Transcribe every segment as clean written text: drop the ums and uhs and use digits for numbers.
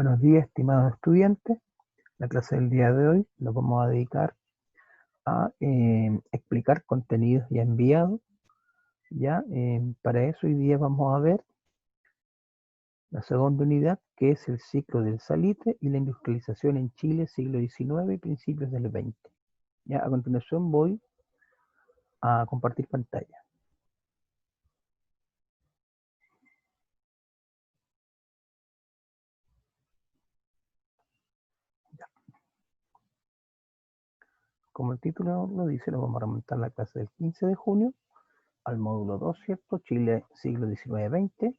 Buenos días, estimados estudiantes. La clase del día de hoy nos vamos a dedicar a explicar contenidos ya enviados. Para eso hoy día vamos a ver la segunda unidad, que es el ciclo del salitre y la industrialización en Chile, siglo XIX y principios del XX. Ya, a continuación voy a compartir pantalla. Como el título lo dice, nos vamos a remontar la clase del 15 de junio al módulo 2, ¿cierto? Chile, siglo XIX-XX.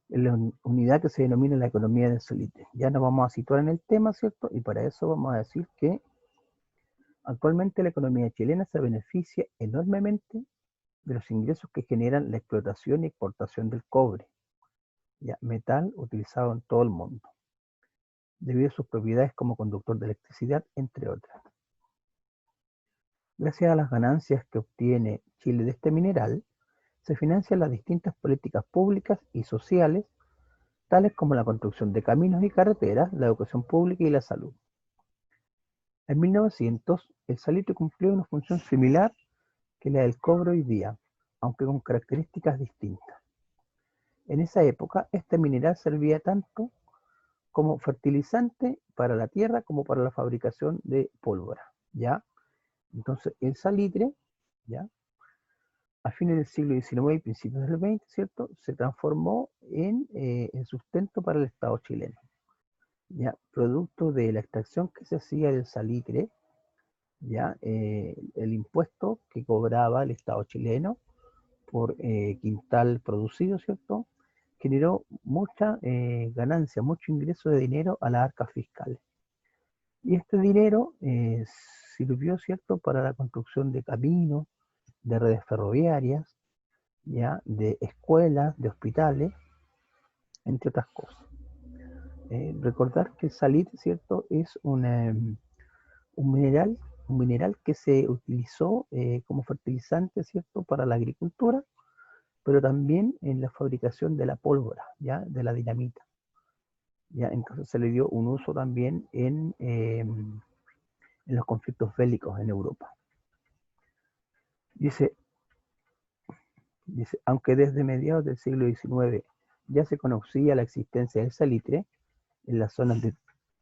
En la unidad que se denomina la economía del salitre. Ya nos vamos a situar en el tema, ¿cierto? Y para eso vamos a decir que actualmente la economía chilena se beneficia enormemente de los ingresos que generan la explotación y exportación del cobre, ya, metal utilizado en todo el mundo, debido a sus propiedades como conductor de electricidad, entre otras. Gracias a las ganancias que obtiene Chile de este mineral, se financian las distintas políticas públicas y sociales, tales como la construcción de caminos y carreteras, la educación pública y la salud. En 1900, el salitre cumplió una función similar que la del cobre hoy día, aunque con características distintas. En esa época, este mineral servía tanto como fertilizante para la tierra como para la fabricación de pólvora, ¿ya? Entonces, el salitre, ¿ya? A fines del siglo XIX y principios del XX, ¿cierto? Se transformó en sustento para el Estado chileno, ¿ya? Producto de la extracción que se hacía del salitre, ¿ya? El impuesto que cobraba el Estado chileno por quintal producido, ¿cierto? Generó mucha ganancia, mucho ingreso de dinero a las arcas fiscales. Y este dinero sirvió, ¿cierto?, para la construcción de caminos, de redes ferroviarias, ¿ya?, de escuelas, de hospitales, entre otras cosas. Recordar que el salitre, ¿cierto?, es un mineral que se utilizó como fertilizante, ¿cierto?, para la agricultura, pero también en la fabricación de la pólvora, ¿ya?, de la dinamita. ¿Ya? Entonces se le dio un uso también en los conflictos bélicos en Europa. Dice, aunque desde mediados del siglo XIX ya se conocía la existencia del salitre en las zonas de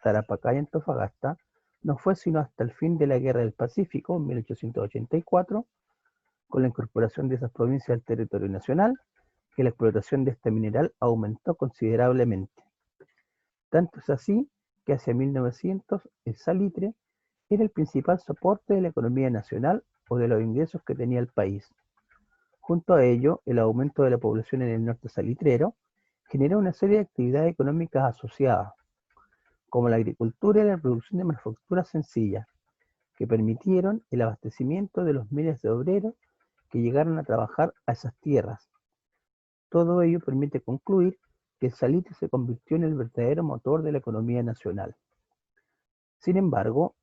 Tarapacá y Antofagasta, no fue sino hasta el fin de la Guerra del Pacífico, en 1884, con la incorporación de esas provincias al territorio nacional, que la explotación de este mineral aumentó considerablemente. Tanto es así que hacia 1900 el salitre era el principal soporte de la economía nacional o de los ingresos que tenía el país. Junto a ello, el aumento de la población en el norte salitrero generó una serie de actividades económicas asociadas, como la agricultura y la producción de manufacturas sencillas, que permitieron el abastecimiento de los miles de obreros que llegaron a trabajar a esas tierras. Todo ello permite concluir que el salitre se convirtió en el verdadero motor de la economía nacional. Sin embargo,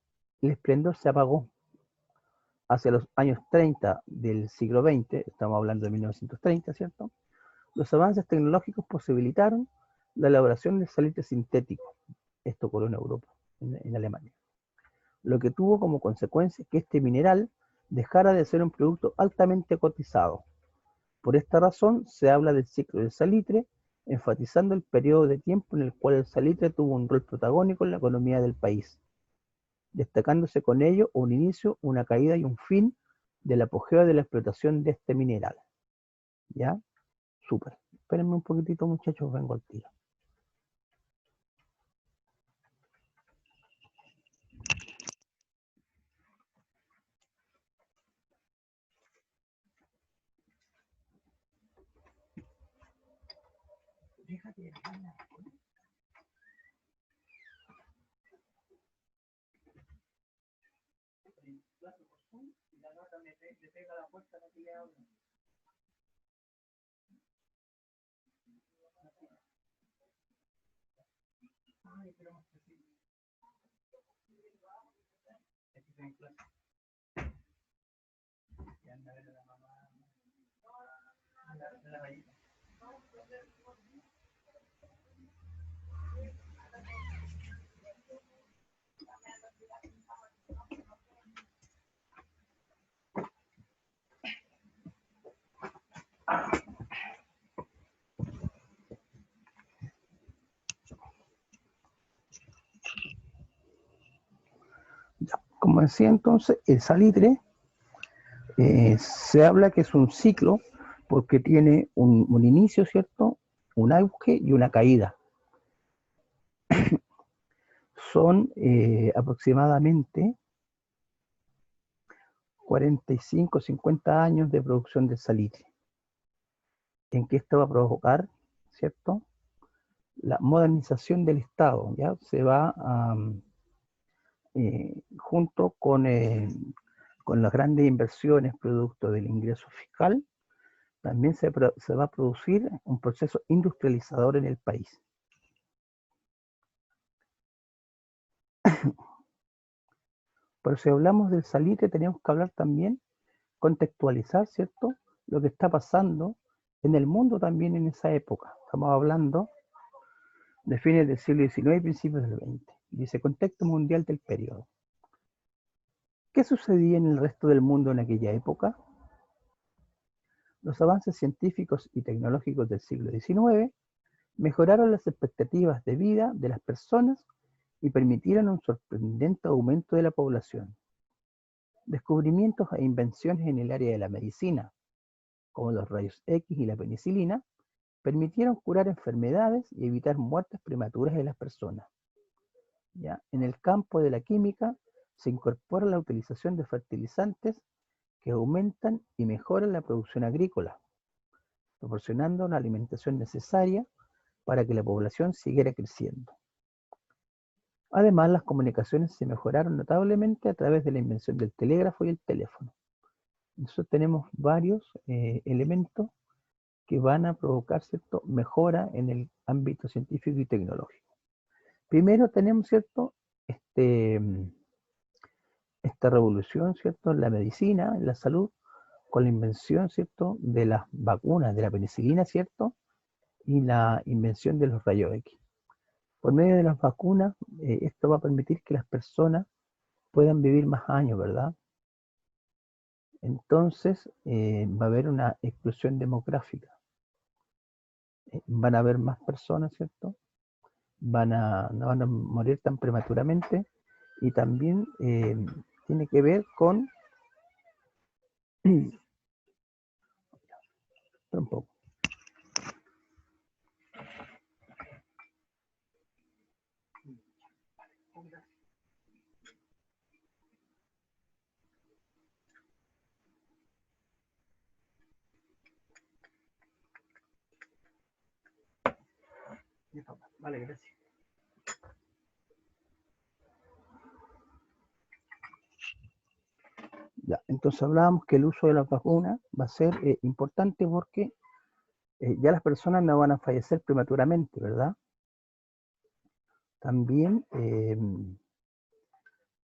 el esplendor se apagó. Hacia los años 30 del siglo XX, estamos hablando de 1930, ¿cierto? Los avances tecnológicos posibilitaron la elaboración del salitre sintético. Esto ocurrió en Europa, en Alemania. Lo que tuvo como consecuencia que este mineral dejara de ser un producto altamente cotizado. Por esta razón se habla del ciclo del salitre, enfatizando el periodo de tiempo en el cual el salitre tuvo un rol protagónico en la economía del país, destacándose con ello un inicio, una caída y un fin del apogeo de la explotación de este mineral. ¿Ya? Súper. Espérenme un poquitito, muchachos, vengo al tiro. Déjate. Y la nota le pega la puerta a la que le hablo. Ay, pero más que sí. Es que estoy en clase. Y anda a ver a la mamá. A la rayita. Como decía entonces, el salitre se habla que es un ciclo porque tiene un inicio, ¿cierto? Un auge y una caída. Son aproximadamente 45, 50 años de producción de salitre. ¿En qué esto va a provocar, cierto? La modernización del Estado, ¿ya? Se va a, junto con las grandes inversiones producto del ingreso fiscal, también se va a producir un proceso industrializador en el país. Pero si hablamos del salitre, tenemos que hablar también, contextualizar, ¿cierto?, lo que está pasando en el mundo también en esa época. Estamos hablando de fines del siglo XIX y principios del XX. Dice, contexto mundial del periodo. ¿Qué sucedía en el resto del mundo en aquella época? Los avances científicos y tecnológicos del siglo XIX mejoraron las expectativas de vida de las personas y permitieron un sorprendente aumento de la población. Descubrimientos e invenciones en el área de la medicina, como los rayos X y la penicilina, permitieron curar enfermedades y evitar muertes prematuras de las personas. ¿Ya? En el campo de la química se incorpora la utilización de fertilizantes que aumentan y mejoran la producción agrícola, proporcionando una alimentación necesaria para que la población siguiera creciendo. Además, las comunicaciones se mejoraron notablemente a través de la invención del telégrafo y el teléfono. Nosotros tenemos varios elementos que van a provocar, ¿cierto?, mejora en el ámbito científico y tecnológico. Primero tenemos, ¿cierto?, esta revolución, ¿cierto?, en la medicina, en la salud, con la invención, ¿cierto?, de las vacunas, de la penicilina, ¿cierto?, y la invención de los rayos X. Por medio de las vacunas, esto va a permitir que las personas puedan vivir más años, ¿verdad? Entonces, va a haber una explosión demográfica. Van a haber más personas, ¿cierto? No van a morir tan prematuramente, y también tiene que ver con un poco. Vale, gracias. Ya, entonces hablábamos que el uso de las vacunas va a ser importante porque ya las personas no van a fallecer prematuramente, ¿verdad? También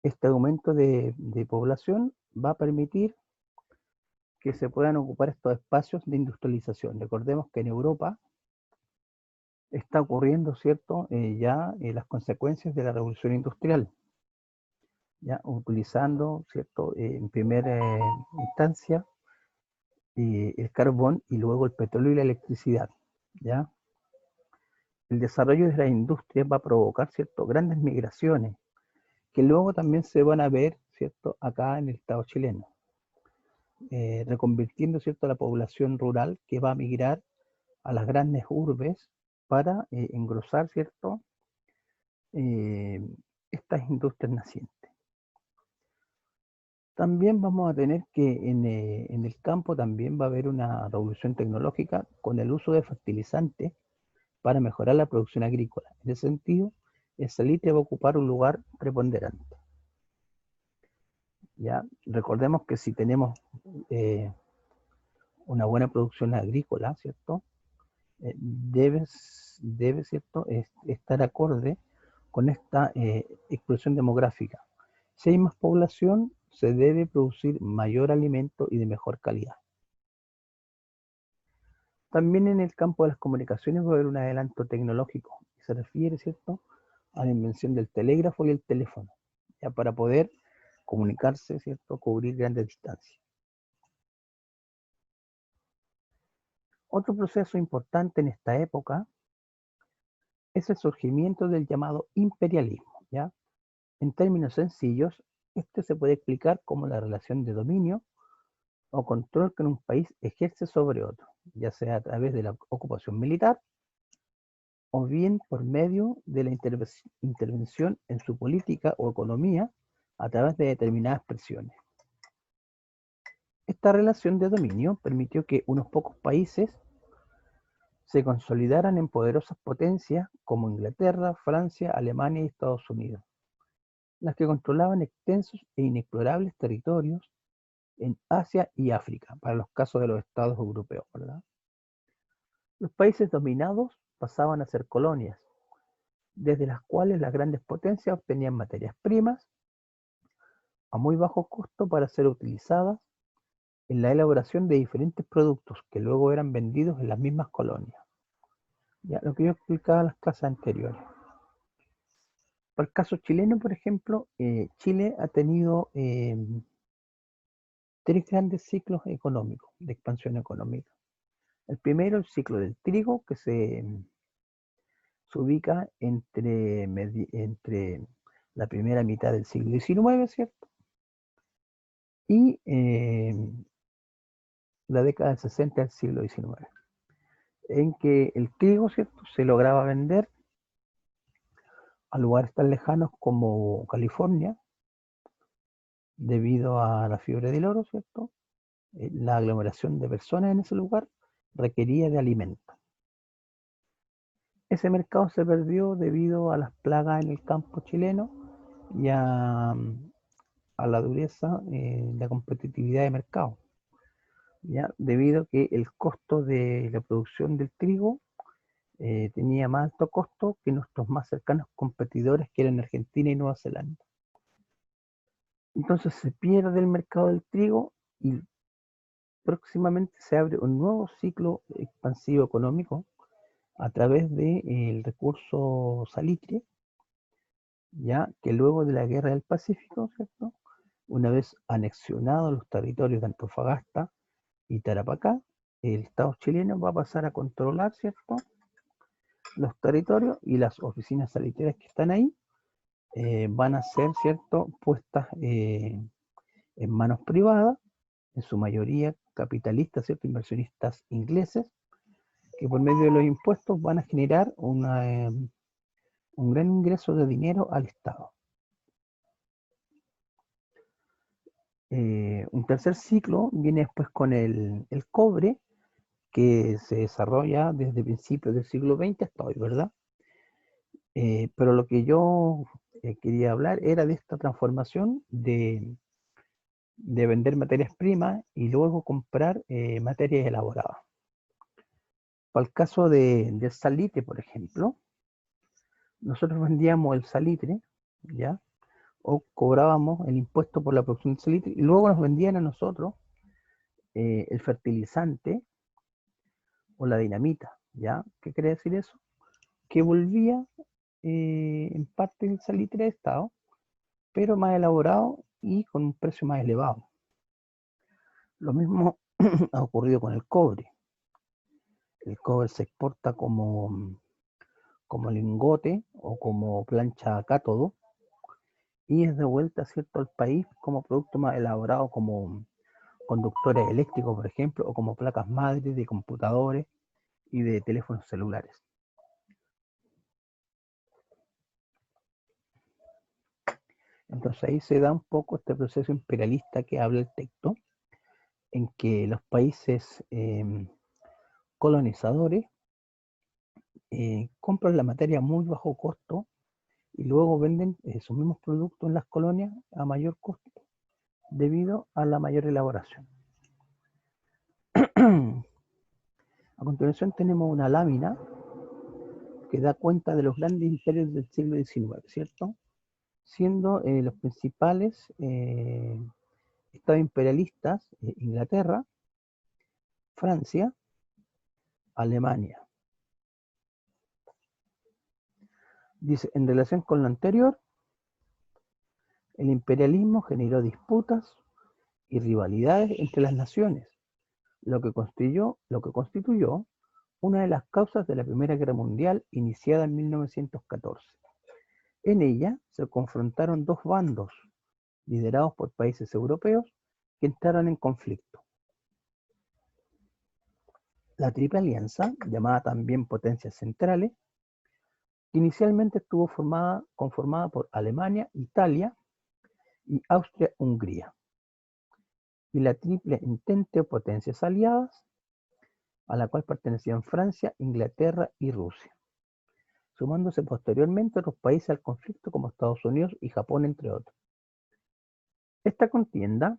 este aumento de población va a permitir que se puedan ocupar estos espacios de industrialización. Recordemos que en Europa está ocurriendo, ¿cierto?, ya las consecuencias de la revolución industrial, ya utilizando, ¿cierto?, en primera instancia el carbón y luego el petróleo y la electricidad, ¿ya? El desarrollo de las industrias va a provocar, ¿cierto?, grandes migraciones, que luego también se van a ver, ¿cierto?, acá en el Estado chileno, reconvirtiendo, ¿cierto?, a la población rural que va a migrar a las grandes urbes para engrosar, ¿cierto?, estas industrias nacientes. También vamos a tener que en el campo también va a haber una revolución tecnológica con el uso de fertilizantes para mejorar la producción agrícola. En ese sentido, el salitre va a ocupar un lugar preponderante. ¿Ya? Recordemos que si tenemos una buena producción agrícola, ¿cierto?, debe, ¿cierto?, estar acorde con esta explosión demográfica. Si hay más población, se debe producir mayor alimento y de mejor calidad. También en el campo de las comunicaciones va a haber un adelanto tecnológico, que se refiere, ¿cierto?, a la invención del telégrafo y el teléfono, ya para poder comunicarse, ¿cierto?, cubrir grandes distancias. Otro proceso importante en esta época es el surgimiento del llamado imperialismo, ¿ya? En términos sencillos, este se puede explicar como la relación de dominio o control que un país ejerce sobre otro, ya sea a través de la ocupación militar o bien por medio de la intervención en su política o economía a través de determinadas presiones. Esta relación de dominio permitió que unos pocos países se consolidaran en poderosas potencias como Inglaterra, Francia, Alemania y Estados Unidos, las que controlaban extensos e inexplorables territorios en Asia y África, para los casos de los estados europeos, ¿verdad? Los países dominados pasaban a ser colonias, desde las cuales las grandes potencias obtenían materias primas a muy bajo costo para ser utilizadas en la elaboración de diferentes productos que luego eran vendidos en las mismas colonias. Ya, lo que yo explicaba en las clases anteriores. Para el caso chileno, por ejemplo, Chile ha tenido tres grandes ciclos económicos, de expansión económica. El primero, el ciclo del trigo, que se ubica entre la primera mitad del siglo XIX, ¿cierto? Y la década del 60 del siglo XIX, en que el trigo, ¿cierto?, se lograba vender a lugares tan lejanos como California, debido a la fiebre del oro, ¿cierto? La aglomeración de personas en ese lugar requería de alimentos. Ese mercado se perdió debido a las plagas en el campo chileno y a la dureza de la competitividad de mercado, ¿ya? Debido a que el costo de la producción del trigo tenía más alto costo que nuestros más cercanos competidores, que eran Argentina y Nueva Zelanda. Entonces se pierde el mercado del trigo y próximamente se abre un nuevo ciclo expansivo económico a través del recurso salitre, ya que luego de la Guerra del Pacífico, ¿cierto?, una vez anexionados los territorios de Antofagasta y Tarapacá, el Estado chileno va a pasar a controlar, ¿cierto?, los territorios, y las oficinas salitreras que están ahí van a ser, ¿cierto?, puestas en manos privadas, en su mayoría capitalistas, ¿cierto?, inversionistas ingleses, que por medio de los impuestos van a generar un gran ingreso de dinero al Estado. Un tercer ciclo viene después con el cobre, que se desarrolla desde principios del siglo XX hasta hoy, ¿verdad? Pero lo que yo quería hablar era de esta transformación de vender materias primas y luego comprar materias elaboradas. Para el caso del salitre, por ejemplo, nosotros vendíamos el salitre, ¿ya?, o cobrábamos el impuesto por la producción de salitre, y luego nos vendían a nosotros el fertilizante o la dinamita, ¿ya? ¿Qué quiere decir eso? Que volvía en parte el salitre de estado, pero más elaborado y con un precio más elevado. Lo mismo ha ocurrido con el cobre. El cobre se exporta como lingote o como plancha cátodo, y es de vuelta, ¿cierto?, al país como producto más elaborado, como conductores eléctricos, por ejemplo, o como placas madres de computadores y de teléfonos celulares. Entonces ahí se da un poco este proceso imperialista que habla el texto, en que los países colonizadores compran la materia a muy bajo costo y luego venden sus mismos productos en las colonias a mayor costo debido a la mayor elaboración. A continuación tenemos una lámina que da cuenta de los grandes imperios del siglo XIX, ¿cierto? Siendo los principales estados imperialistas Inglaterra, Francia, Alemania. Dice, en relación con lo anterior, el imperialismo generó disputas y rivalidades entre las naciones, lo que constituyó una de las causas de la Primera Guerra Mundial iniciada en 1914. En ella se confrontaron dos bandos, liderados por países europeos, que entraron en conflicto. La Triple Alianza, llamada también Potencias Centrales, inicialmente estuvo conformada por Alemania, Italia y Austria-Hungría, y la Triple Entente o Potencias Aliadas, a la cual pertenecían Francia, Inglaterra y Rusia, sumándose posteriormente otros países al conflicto como Estados Unidos y Japón, entre otros. Esta contienda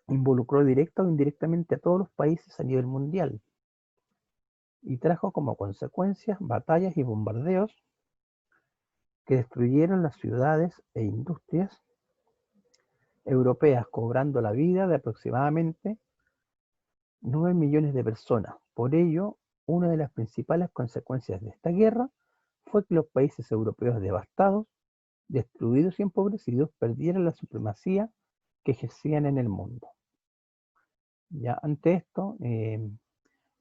involucró directa o indirectamente a todos los países a nivel mundial y trajo como consecuencias batallas y bombardeos que destruyeron las ciudades e industrias europeas, cobrando la vida de aproximadamente 9 millones de personas. Por ello, una de las principales consecuencias de esta guerra fue que los países europeos devastados, destruidos y empobrecidos perdieran la supremacía que ejercían en el mundo. Ya ante esto,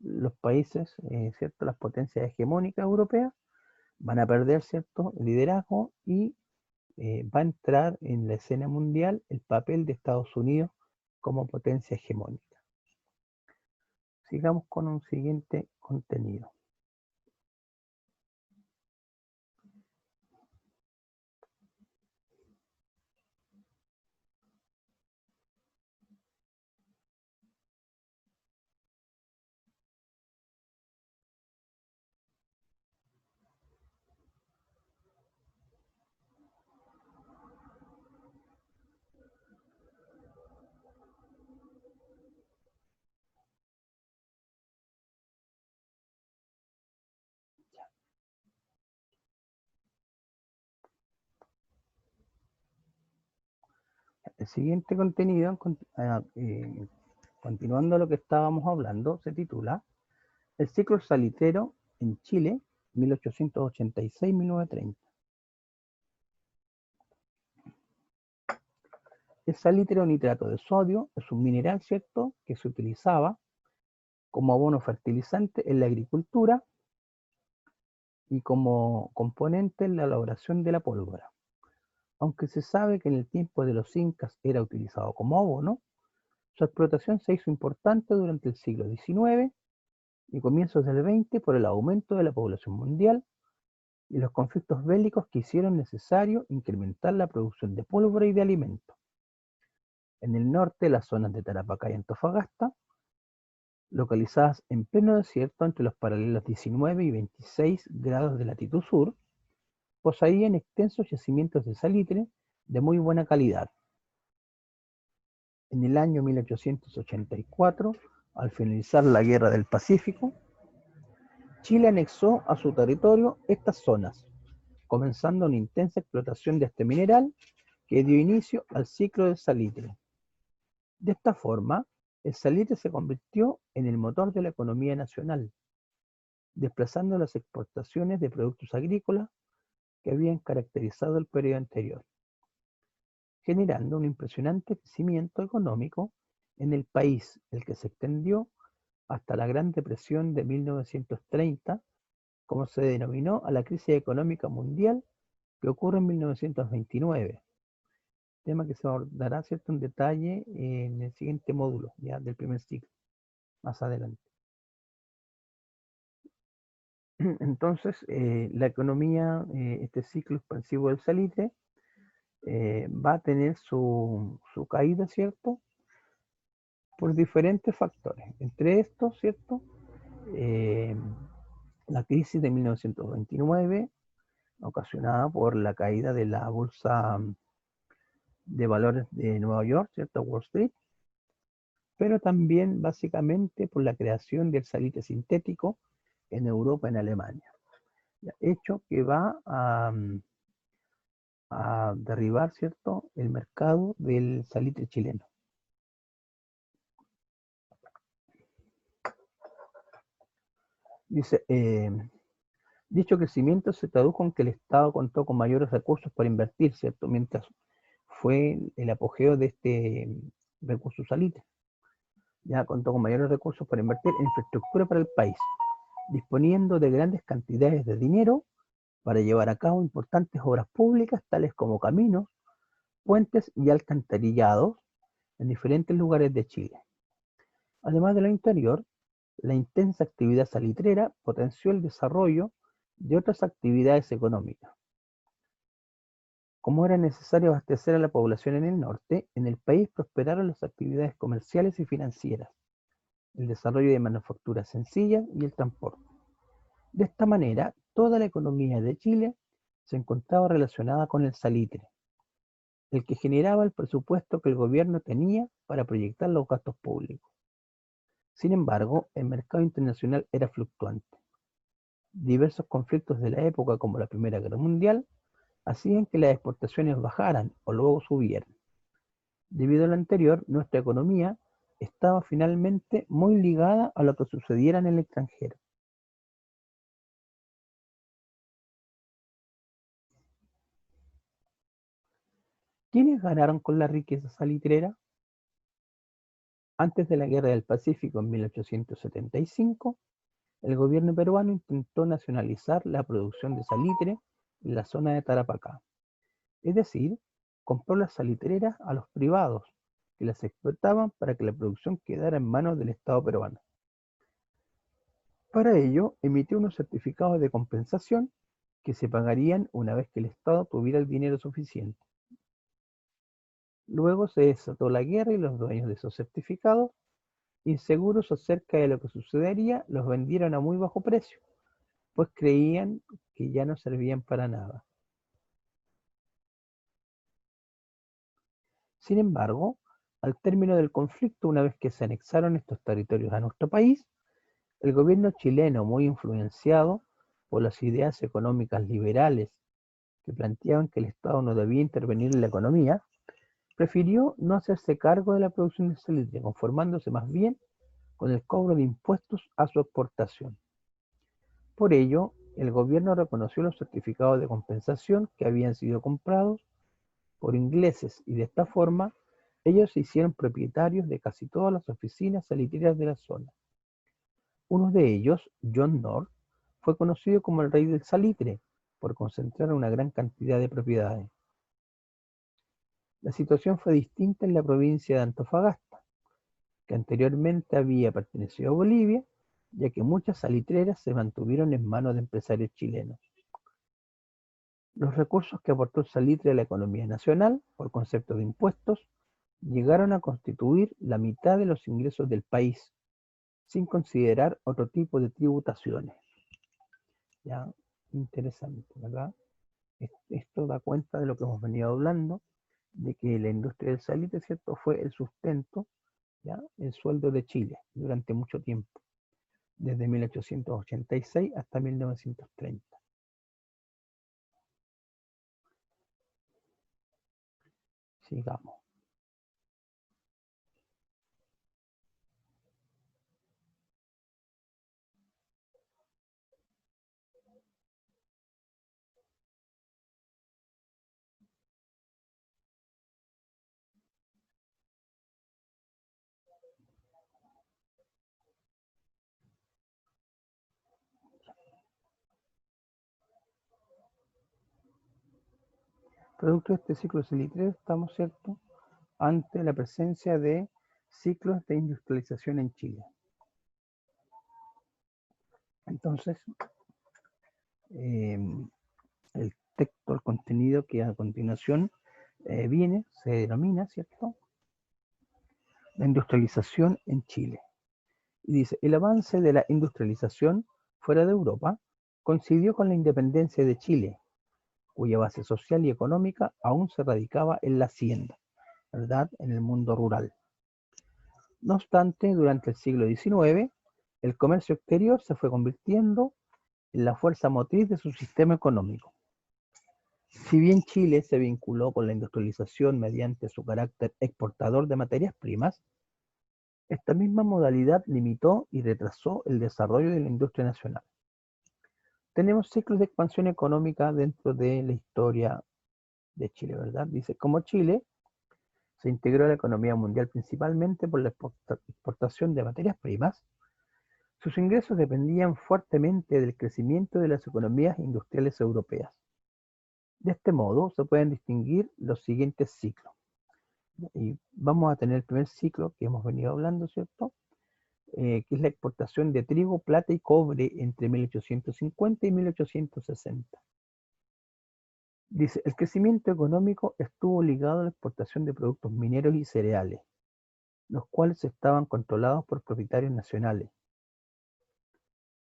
los países, ¿cierto? Las potencias hegemónicas europeas van a perder cierto liderazgo y va a entrar en la escena mundial el papel de Estados Unidos como potencia hegemónica. Sigamos con un siguiente contenido. El siguiente contenido, continuando lo que estábamos hablando, se titula El ciclo salitrero en Chile, 1886-1930. El salitre o nitrato de sodio es un mineral, ¿cierto?, que se utilizaba como abono fertilizante en la agricultura y como componente en la elaboración de la pólvora. Aunque se sabe que en el tiempo de los incas era utilizado como abono, su explotación se hizo importante durante el siglo XIX y comienzos del XX por el aumento de la población mundial y los conflictos bélicos que hicieron necesario incrementar la producción de pólvora y de alimentos. En el norte, las zonas de Tarapacá y Antofagasta, localizadas en pleno desierto entre los paralelos 19 y 26 grados de latitud sur, poseían extensos yacimientos de salitre de muy buena calidad. En el año 1884, al finalizar la Guerra del Pacífico, Chile anexó a su territorio estas zonas, comenzando una intensa explotación de este mineral que dio inicio al ciclo del salitre. De esta forma, el salitre se convirtió en el motor de la economía nacional, desplazando las exportaciones de productos agrícolas que habían caracterizado el periodo anterior, generando un impresionante crecimiento económico en el país, el que se extendió hasta la Gran Depresión de 1930, como se denominó a la crisis económica mundial que ocurre en 1929, tema que se abordará, ¿cierto?, en detalle en el siguiente módulo ya del primer ciclo, más adelante. Entonces, la economía, este ciclo expansivo del salitre, va a tener su caída, ¿cierto?, por diferentes factores. Entre estos, ¿cierto?, la crisis de 1929, ocasionada por la caída de la bolsa de valores de Nueva York, ¿cierto?, Wall Street, pero también básicamente por la creación del salitre sintético en Europa, en Alemania, hecho que va a derribar, ¿cierto?, el mercado del salitre chileno. Dice, dicho crecimiento se tradujo en que el Estado contó con mayores recursos para invertir, ¿cierto?, mientras fue el apogeo de este recurso salitre. Ya contó con mayores recursos para invertir en infraestructura para el país, disponiendo de grandes cantidades de dinero para llevar a cabo importantes obras públicas tales como caminos, puentes y alcantarillados en diferentes lugares de Chile. Además de lo anterior, la intensa actividad salitrera potenció el desarrollo de otras actividades económicas. Como era necesario abastecer a la población en el norte, en el país prosperaron las actividades comerciales y financieras, el desarrollo de manufacturas sencillas y el transporte. De esta manera, toda la economía de Chile se encontraba relacionada con el salitre, el que generaba el presupuesto que el gobierno tenía para proyectar los gastos públicos. Sin embargo, el mercado internacional era fluctuante. Diversos conflictos de la época, como la Primera Guerra Mundial, hacían que las exportaciones bajaran o luego subieran. Debido a lo anterior, nuestra economía estaba finalmente muy ligada a lo que sucediera en el extranjero. ¿Quiénes ganaron con la riqueza salitrera? Antes de la Guerra del Pacífico en 1875, el gobierno peruano intentó nacionalizar la producción de salitre en la zona de Tarapacá. Es decir, compró las salitreras a los privados, que las explotaban para que la producción quedara en manos del Estado peruano. Para ello, emitió unos certificados de compensación que se pagarían una vez que el Estado tuviera el dinero suficiente. Luego se desató la guerra y los dueños de esos certificados, inseguros acerca de lo que sucedería, los vendieron a muy bajo precio, pues creían que ya no servían para nada. Sin embargo, al término del conflicto, una vez que se anexaron estos territorios a nuestro país, el gobierno chileno, muy influenciado por las ideas económicas liberales que planteaban que el Estado no debía intervenir en la economía, prefirió no hacerse cargo de la producción de salitre, conformándose más bien con el cobro de impuestos a su exportación. Por ello, el gobierno reconoció los certificados de compensación que habían sido comprados por ingleses y de esta forma ellos se hicieron propietarios de casi todas las oficinas salitreras de la zona. Uno de ellos, John North, fue conocido como el rey del salitre por concentrar una gran cantidad de propiedades. La situación fue distinta en la provincia de Antofagasta, que anteriormente había pertenecido a Bolivia, ya que muchas salitreras se mantuvieron en manos de empresarios chilenos. Los recursos que aportó el salitre a la economía nacional, por concepto de impuestos, llegaron a constituir la mitad de los ingresos del país, sin considerar otro tipo de tributaciones. Ya, interesante, ¿verdad? Esto da cuenta de lo que hemos venido hablando, de que la industria del salitre, ¿cierto?, fue el sustento, ¿ya?, el sueldo de Chile durante mucho tiempo, desde 1886 hasta 1930. Sigamos. Producto de este ciclo salitrero estamos, ¿cierto?, ante la presencia de ciclos de industrialización en Chile. Entonces, el texto, el contenido que a continuación viene, se denomina, ¿cierto?, la industrialización en Chile. Y dice, el avance de la industrialización fuera de Europa coincidió con la independencia de Chile, cuya base social y económica aún se radicaba en la hacienda, ¿verdad?, en el mundo rural. No obstante, durante el siglo XIX, el comercio exterior se fue convirtiendo en la fuerza motriz de su sistema económico. Si bien Chile se vinculó con la industrialización mediante su carácter exportador de materias primas, esta misma modalidad limitó y retrasó el desarrollo de la industria nacional. Tenemos ciclos de expansión económica dentro de la historia de Chile, ¿verdad? Dice, como Chile Se integró a la economía mundial principalmente por la exportación de materias primas. Sus ingresos dependían fuertemente del crecimiento de las economías industriales europeas. De este modo, se pueden distinguir los siguientes ciclos. Y vamos a tener el primer ciclo que hemos venido hablando, ¿cierto? Que es la exportación de trigo, plata y cobre entre 1850 y 1860. Dice, el crecimiento económico estuvo ligado a la exportación de productos mineros y cereales, los cuales estaban controlados por propietarios nacionales.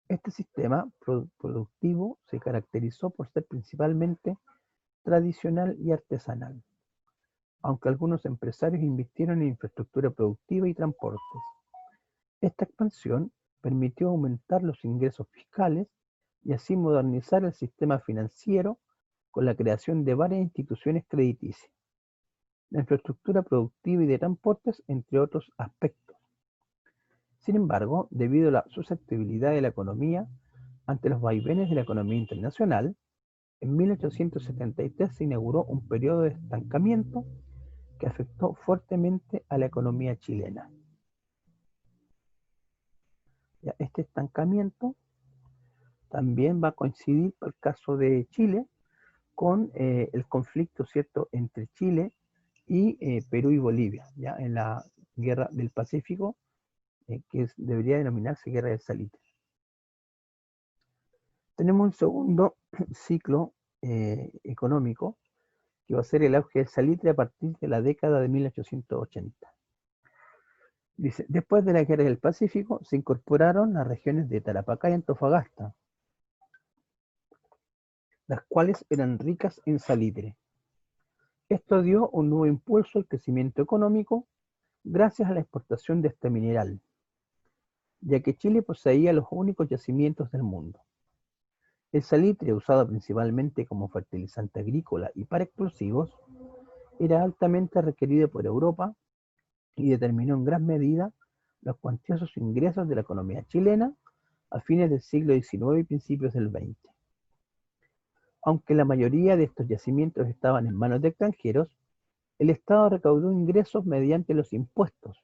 Este sistema productivo se caracterizó por ser principalmente tradicional y artesanal, aunque algunos empresarios invirtieron en infraestructura productiva y transportes. Esta expansión permitió aumentar los ingresos fiscales y así modernizar el sistema financiero con la creación de varias instituciones crediticias, la infraestructura productiva y de transportes, entre otros aspectos. Sin embargo, debido a la susceptibilidad de la economía ante los vaivenes de la economía internacional, en 1873 se inauguró un periodo de estancamiento que afectó fuertemente a la economía chilena. Este estancamiento también va a coincidir, para el caso de Chile, con el conflicto, ¿cierto?, entre Chile y Perú y Bolivia, ya en la guerra del Pacífico, debería denominarse guerra del salitre. Tenemos un segundo ciclo económico que va a ser el auge del salitre a partir de la década de 1880. Dice, después de la guerra del Pacífico se incorporaron las regiones de Tarapacá y Antofagasta, las cuales eran ricas en salitre. Esto dio un nuevo impulso al crecimiento económico gracias a la exportación de este mineral, ya que Chile poseía los únicos yacimientos del mundo. El salitre, usado principalmente como fertilizante agrícola y para explosivos, era altamente requerido por Europa y determinó en gran medida los cuantiosos ingresos de la economía chilena a fines del siglo XIX y principios del XX. Aunque la mayoría de estos yacimientos estaban en manos de extranjeros, el Estado recaudó ingresos mediante los impuestos,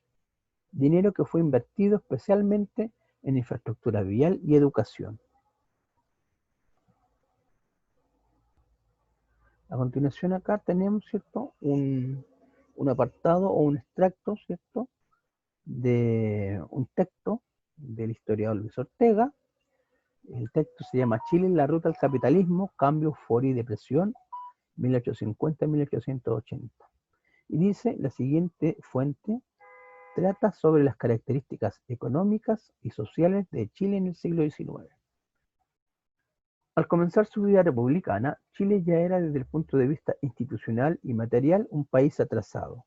dinero que fue invertido especialmente en infraestructura vial y educación. A continuación acá tenemos, ¿cierto?, un apartado o un extracto, ¿cierto?, de un texto del historiador Luis Ortega. El texto se llama Chile en la ruta al capitalismo, cambio, euforia y depresión, 1850-1880. Y dice, la siguiente fuente trata sobre las características económicas y sociales de Chile en el siglo XIX. Al comenzar su vida republicana, Chile ya era desde el punto de vista institucional y material un país atrasado.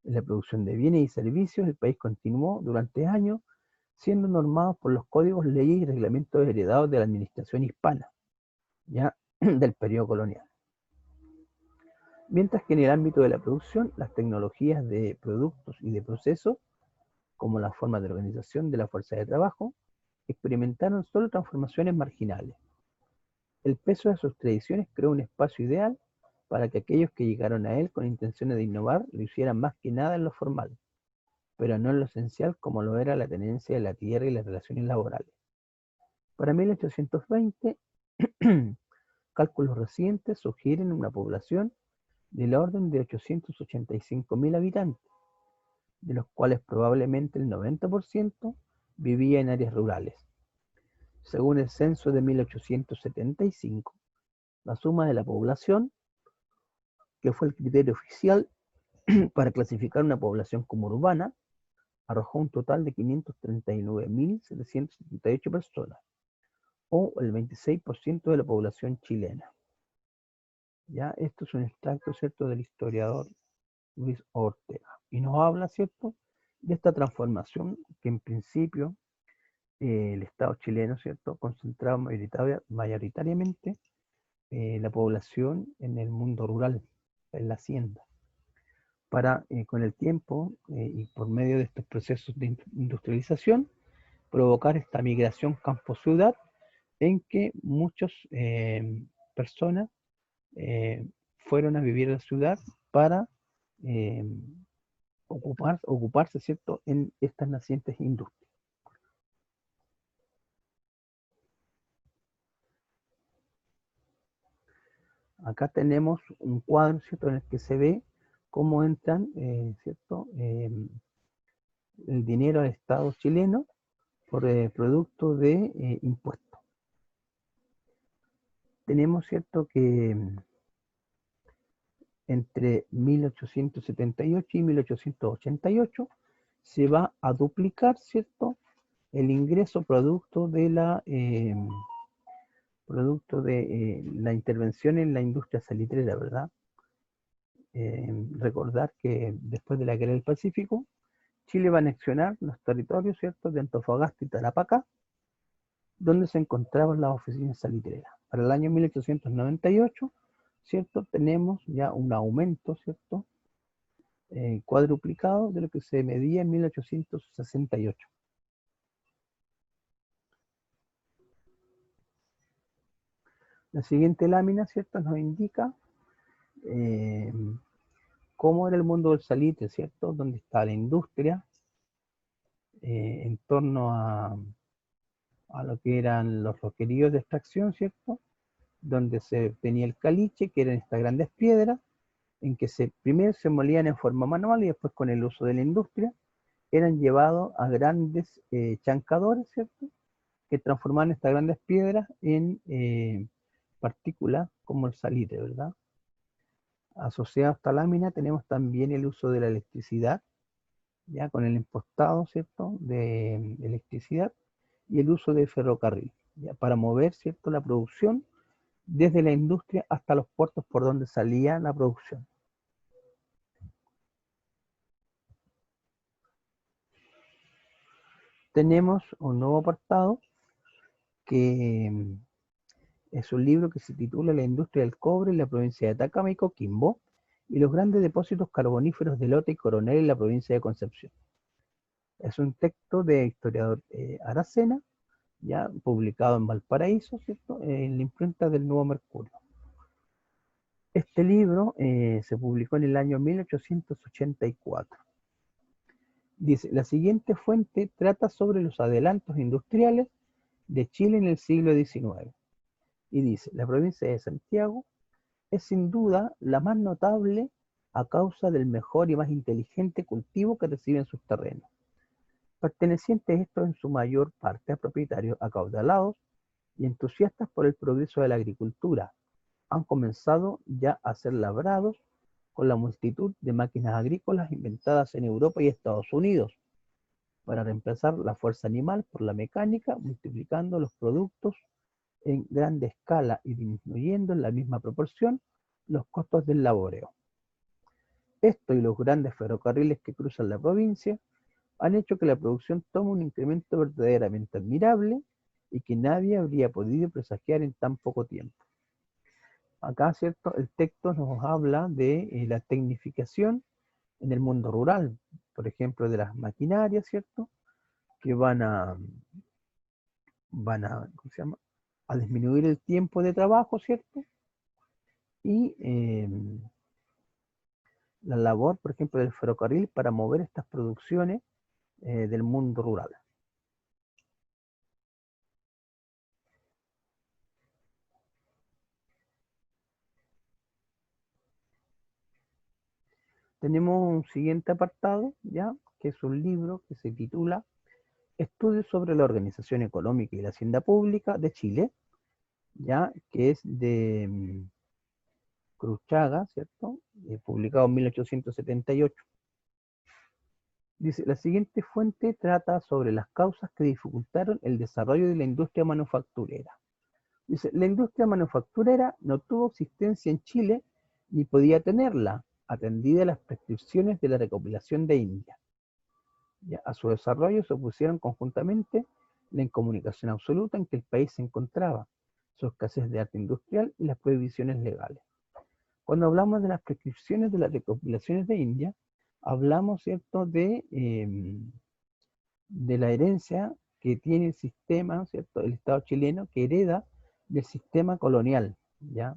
En la producción de bienes y servicios, el país continuó durante años siendo normado por los códigos, leyes y reglamentos heredados de la administración hispana, ya del periodo colonial. Mientras que en el ámbito de la producción, las tecnologías de productos y de procesos, como las formas de organización de la fuerza de trabajo, experimentaron solo transformaciones marginales. El peso de sus tradiciones creó un espacio ideal para que aquellos que llegaron a él con intenciones de innovar lo hicieran más que nada en lo formal, pero no en lo esencial como lo era la tenencia de la tierra y las relaciones laborales. Para 1820, cálculos recientes sugieren una población del orden de 885.000 habitantes, de los cuales probablemente el 90% vivía en áreas rurales. Según el censo de 1875, la suma de la población, que fue el criterio oficial para clasificar una población como urbana, arrojó un total de 539.778 personas, o el 26% de la población chilena. Ya, esto es un extracto, ¿cierto?, del historiador Luis Ortega. Y nos habla, ¿cierto?, de esta transformación que en principio el Estado chileno, ¿cierto?, concentraba mayoritariamente la población en el mundo rural, en la hacienda, para con el tiempo y por medio de estos procesos de industrialización, provocar esta migración campo-ciudad en que muchas personas fueron a vivir a la ciudad para eh, ocuparse, ¿cierto?, en estas nacientes industrias. Acá tenemos un cuadro, ¿cierto?, en el que se ve cómo entran, ¿cierto?, el dinero al Estado chileno por producto de impuestos. Tenemos, ¿cierto?, que entre 1878 y 1888 se va a duplicar, ¿cierto?, el ingreso producto de la intervención en la industria salitrera, ¿verdad? Recordar que después de la guerra del Pacífico, Chile va a anexionar los territorios, ¿cierto?, de Antofagasta y Tarapacá, donde se encontraban las oficinas salitreras. Para el año 1898, ¿cierto?, tenemos ya un aumento, ¿cierto?, cuadruplicado de lo que se medía en 1868. La siguiente lámina, ¿cierto?, nos indica cómo era el mundo del salitre, ¿cierto?, donde está la industria en torno a lo que eran los roqueríos de extracción, ¿cierto?, donde se tenía el caliche, que eran estas grandes piedras, en que primero se molían en forma manual y después con el uso de la industria eran llevados a grandes chancadores, ¿cierto?, que transformaban estas grandes piedras en partículas como el salitre, ¿verdad? Asociado a esta lámina tenemos también el uso de la electricidad, ya con el impostado, ¿cierto?, de electricidad y el uso de ferrocarril, ya, para mover, ¿cierto?, la producción desde la industria hasta los puertos por donde salía la producción. Tenemos un nuevo apartado que es un libro que se titula La industria del cobre en la provincia de Atacama y Coquimbo y los grandes depósitos carboníferos de Lota y Coronel en la provincia de Concepción. Es un texto de historiador Aracena, ya publicado en Valparaíso, ¿cierto?, en la imprenta del Nuevo Mercurio. Este libro se publicó en el año 1884. Dice, la siguiente fuente trata sobre los adelantos industriales de Chile en el siglo XIX. Y dice, la provincia de Santiago es sin duda la más notable a causa del mejor y más inteligente cultivo que reciben sus terrenos, pertenecientes estos en su mayor parte a propietarios acaudalados y entusiastas por el progreso de la agricultura. Han comenzado ya a ser labrados con la multitud de máquinas agrícolas inventadas en Europa y Estados Unidos para reemplazar la fuerza animal por la mecánica, multiplicando los productos en grande escala y disminuyendo en la misma proporción los costos del laboreo. Esto y los grandes ferrocarriles que cruzan la provincia han hecho que la producción tome un incremento verdaderamente admirable y que nadie habría podido presagiar en tan poco tiempo. Acá, ¿cierto?, el texto nos habla de la tecnificación en el mundo rural, por ejemplo, de las maquinarias, ¿cierto?, que ¿cómo se llama?, a disminuir el tiempo de trabajo, ¿cierto? Y la labor, por ejemplo, del ferrocarril para mover estas producciones del mundo rural. Tenemos un siguiente apartado, ¿ya?, que es un libro que se titula Estudios sobre la Organización Económica y la Hacienda Pública de Chile, ¿ya?, que es de Cruchaga, ¿cierto?, publicado en 1878. Dice, la siguiente fuente trata sobre las causas que dificultaron el desarrollo de la industria manufacturera. Dice, la industria manufacturera no tuvo existencia en Chile ni podía tenerla, atendida a las prescripciones de la recopilación de India. Ya, a su desarrollo se opusieron conjuntamente la incomunicación absoluta en que el país se encontraba, su escasez de arte industrial y las prohibiciones legales. Cuando hablamos de las prescripciones de las recopilaciones de India, hablamos, ¿cierto?, de la herencia que tiene el sistema, ¿cierto?, el Estado chileno, que hereda del sistema colonial, ¿ya?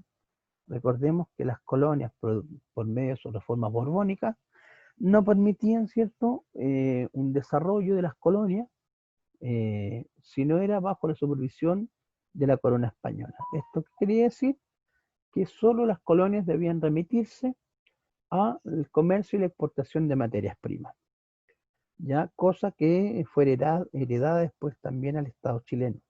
Recordemos que las colonias, por medio de su reforma borbónica, no permitían, ¿cierto?, un desarrollo de las colonias, si no era bajo la supervisión de la corona española. ¿Esto qué quería decir? Que solo las colonias debían remitirse al comercio y la exportación de materias primas, ya cosa que fue heredada después también al Estado chileno.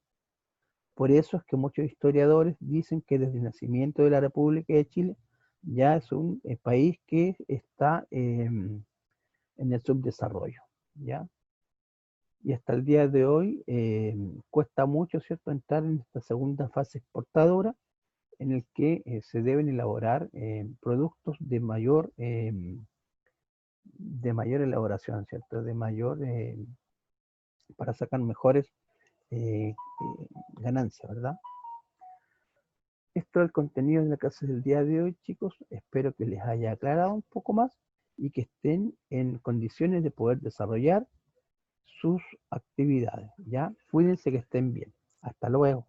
Por eso es que muchos historiadores dicen que desde el nacimiento de la República de Chile ya es un país que está en el subdesarrollo, ¿ya? Y hasta el día de hoy cuesta mucho, ¿cierto?, entrar en esta segunda fase exportadora en el que se deben elaborar productos de mayor elaboración, ¿cierto? Para sacar mejores ganancias, ¿verdad? Esto es el contenido de la clase del día de hoy, chicos. Espero que les haya aclarado un poco más y que estén en condiciones de poder desarrollar sus actividades, ¿ya? Cuídense, que estén bien. Hasta luego.